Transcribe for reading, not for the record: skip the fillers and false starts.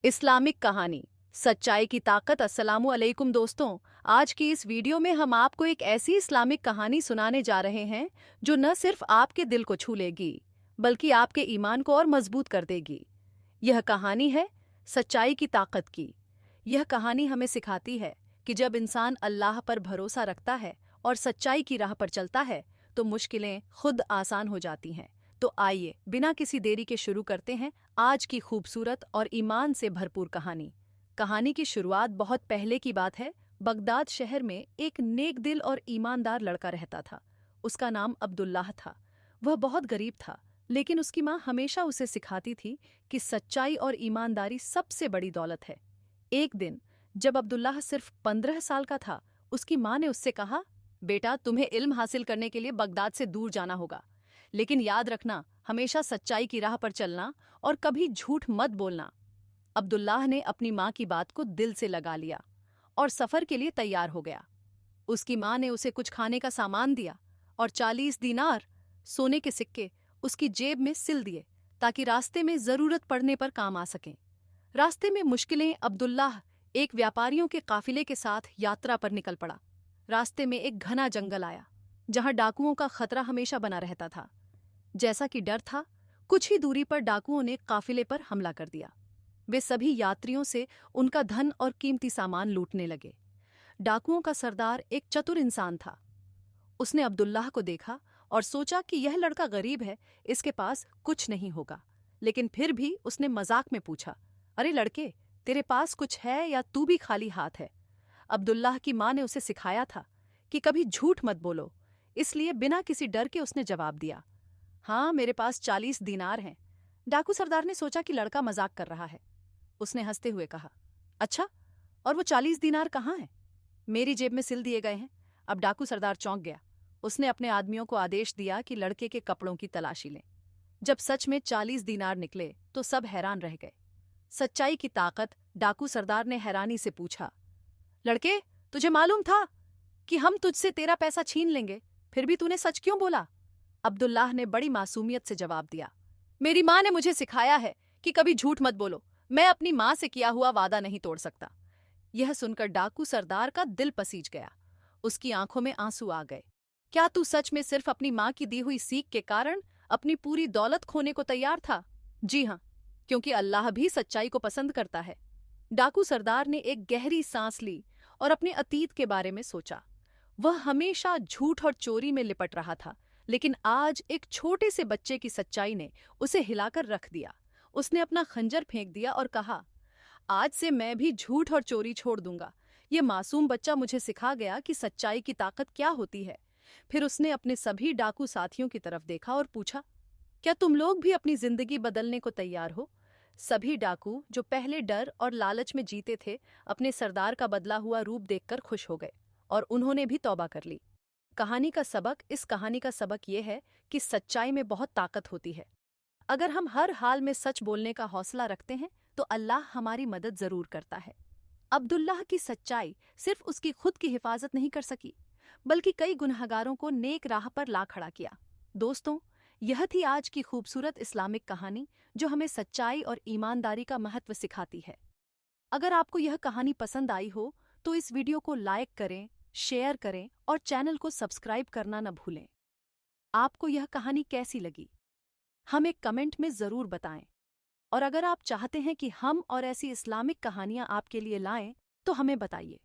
Islamic कहानी सच्चाई की ताकत। अस्सलामु अलैकुम दोस्तों, आज की इस वीडियो में हम आपको एक ऐसी इस्लामिक कहानी सुनाने जा रहे हैं जो न सिर्फ आपके दिल को छू लेगी बल्कि आपके ईमान को और मजबूत कर देगी। यह कहानी है सच्चाई की ताकत की। यह कहानी हमें सिखाती है कि जब इंसान अल्लाह पर भरोसा रखता है और सच्चाई की राह पर चलता है तो मुश्किलें खुद आसान हो जाती हैं। तो आइए बिना किसी देरी के शुरू करते हैं आज की खूबसूरत और ईमान से भरपूर कहानी। कहानी की शुरुआत बहुत पहले की बात है। बगदाद शहर में एक नेक दिल और ईमानदार लड़का रहता था। उसका नाम अब्दुल्लाह था। वह बहुत गरीब था, लेकिन उसकी माँ हमेशा उसे सिखाती थी कि सच्चाई और ईमानदारी सबसे बड़ी दौलत है। एक दिन जब अब्दुल्लाह सिर्फ 15 साल का था, उसकी माँ ने उससे कहा, बेटा तुम्हें इल्म हासिल करने के लिए बगदाद से दूर जाना होगा, लेकिन याद रखना हमेशा सच्चाई की राह पर चलना और कभी झूठ मत बोलना। अब्दुल्लाह ने अपनी माँ की बात को दिल से लगा लिया और सफर के लिए तैयार हो गया। उसकी माँ ने उसे कुछ खाने का सामान दिया और 40 दीनार सोने के सिक्के उसकी जेब में सिल दिए ताकि रास्ते में जरूरत पड़ने पर काम आ सकें। रास्ते में मुश्किलें। अब्दुल्लाह एक व्यापारियों के काफिले के साथ यात्रा पर निकल पड़ा। रास्ते में एक घना जंगल आया जहां डाकुओं का खतरा हमेशा बना रहता था। जैसा कि डर था, कुछ ही दूरी पर डाकुओं ने काफिले पर हमला कर दिया। वे सभी यात्रियों से उनका धन और कीमती सामान लूटने लगे। डाकुओं का सरदार एक चतुर इंसान था। उसने अब्दुल्लाह को देखा और सोचा कि यह लड़का गरीब है, इसके पास कुछ नहीं होगा। लेकिन फिर भी उसने मजाक में पूछा, अरे लड़के, तेरे पास कुछ है या तू भी खाली हाथ है? अब्दुल्लाह की माँ ने उसे सिखाया था कि कभी झूठ मत बोलो, इसलिए बिना किसी डर के उसने जवाब दिया, हाँ मेरे पास 40 दीनार हैं। डाकू सरदार ने सोचा कि लड़का मजाक कर रहा है। उसने हंसते हुए कहा, अच्छा, और वो 40 दीनार कहाँ हैं? मेरी जेब में सिल दिए गए हैं। अब डाकू सरदार चौंक गया। उसने अपने आदमियों को आदेश दिया कि लड़के के कपड़ों की तलाशी लें। जब सच में 40 दीनार निकले तो सब हैरान रह गए। सच्चाई की ताकत। डाकू सरदार ने हैरानी से पूछा, लड़के, तुझे मालूम था कि हम तुझसे तेरा पैसा छीन लेंगे, फिर भी तूने सच क्यों बोला? अब्दुल्लाह ने बड़ी मासूमियत से जवाब दिया, मेरी माँ ने मुझे सिखाया है कि कभी झूठ मत बोलो। मैं अपनी माँ से किया हुआ वादा नहीं तोड़ सकता। यह सुनकर डाकू सरदार का दिल पसीज गया। उसकी आंखों में आंसू आ गए। क्या तू सच में सिर्फ अपनी माँ की दी हुई सीख के कारण अपनी पूरी दौलत खोने को तैयार था? जी हाँ, क्योंकि अल्लाह भी सच्चाई को पसंद करता है। डाकू सरदार ने एक गहरी सांस ली और अपने अतीत के बारे में सोचा। वह हमेशा झूठ और चोरी में लिपट रहा था, लेकिन आज एक छोटे से बच्चे की सच्चाई ने उसे हिलाकर रख दिया। उसने अपना खंजर फेंक दिया और कहा, आज से मैं भी झूठ और चोरी छोड़ दूंगा। ये मासूम बच्चा मुझे सिखा गया कि सच्चाई की ताकत क्या होती है। फिर उसने अपने सभी डाकू साथियों की तरफ देखा और पूछा, क्या तुम लोग भी अपनी जिंदगी बदलने को तैयार हो? सभी डाकू जो पहले डर और लालच में जीते थे, अपने सरदार का बदला हुआ रूप देखकर खुश हो गए और उन्होंने भी तौबा कर ली। इस कहानी का सबक यह है कि सच्चाई में बहुत ताकत होती है। अगर हम हर हाल में सच बोलने का हौसला रखते हैं तो अल्लाह हमारी मदद जरूर करता है। अब्दुल्लाह की सच्चाई सिर्फ उसकी खुद की हिफाजत नहीं कर सकी, बल्कि कई गुनहगारों को नेक राह पर ला खड़ा किया। दोस्तों, यह थी आज की खूबसूरत इस्लामिक कहानी जो हमें सच्चाई और ईमानदारी का महत्व सिखाती है। अगर आपको यह कहानी पसंद आई हो तो इस वीडियो को लाइक करें, शेयर करें और चैनल को सब्सक्राइब करना न भूलें। आपको यह कहानी कैसी लगी, हमें कमेंट में ज़रूर बताएं। और अगर आप चाहते हैं कि हम और ऐसी इस्लामिक कहानियां आपके लिए लाएं, तो हमें बताइए।